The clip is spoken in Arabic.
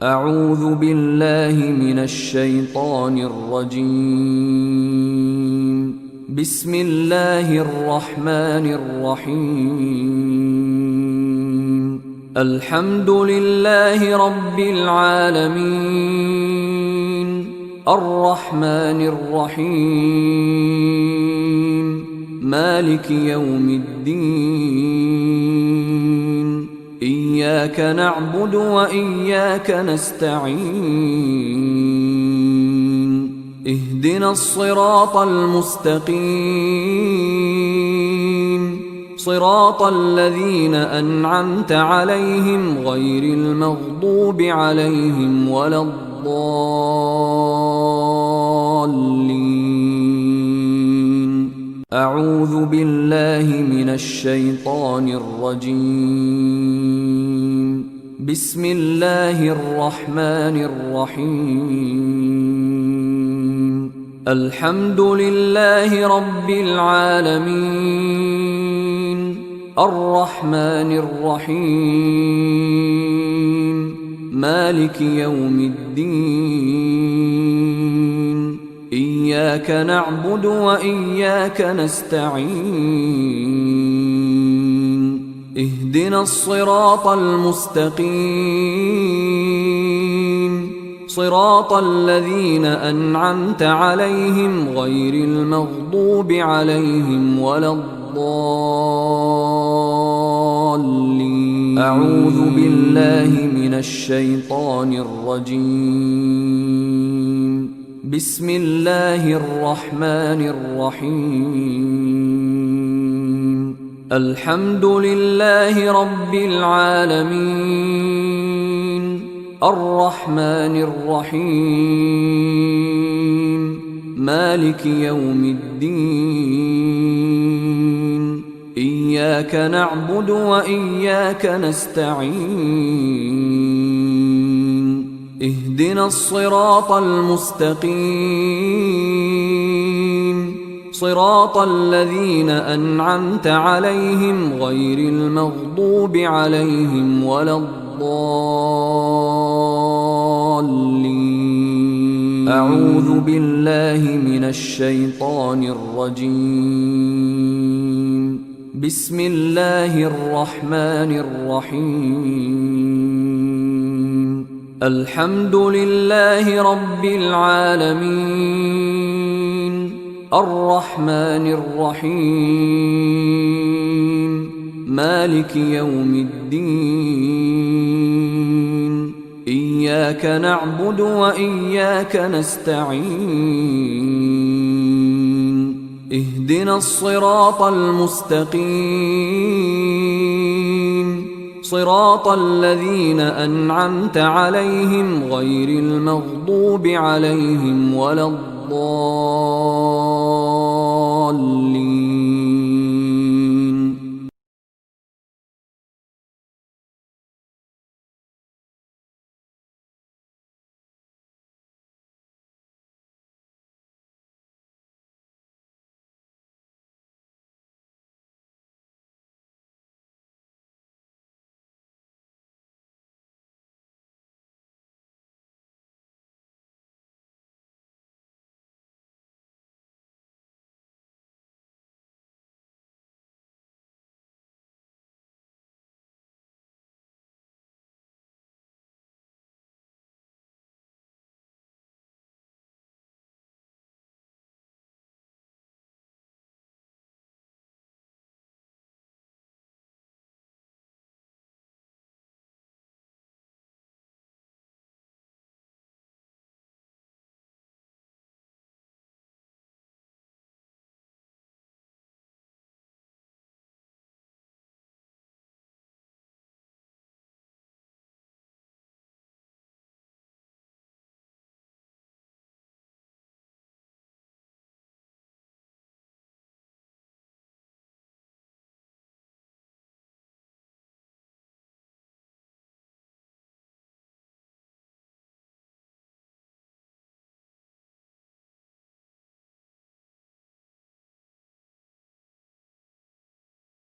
أعوذ بالله من الشيطان الرجيم. بسم الله الرحمن الرحيم. الحمد لله رب العالمين، الرحمن الرحيم، مالك يوم الدين. إياك نعبد وإياك نستعين. اهدنا الصراط المستقيم، صراط الذين أنعمت عليهم غير المغضوب عليهم ولا الضالين. أعوذ بالله من الشيطان الرجيم. بسم الله الرحمن الرحيم. الحمد لله رب العالمين، الرحمن الرحيم، مالك يوم الدين. إياك نعبد وإياك نستعين. اهدنا الصراط المستقيم، صراط الذين أنعمت عليهم غير المغضوب عليهم ولا الضالين. أعوذ بالله من الشيطان الرجيم. بسم الله الرحمن الرحيم. الحمد لله رب العالمين، الرحمن الرحيم، مالك يوم الدين. إياك نعبد وإياك نستعين. اهدنا الصراط المستقيم، صراط الذين أنعمت عليهم غير المغضوب عليهم ولا الضالين. أعوذ بالله من الشيطان الرجيم. بسم الله الرحمن الرحيم. الحمد لله رب العالمين، الرحمن الرحيم، مالك يوم الدين. إياك نعبد وإياك نستعين. اهدنا الصراط المستقيم، صراط الذين أنعمت عليهم غير المغضوب عليهم ولا الضالين.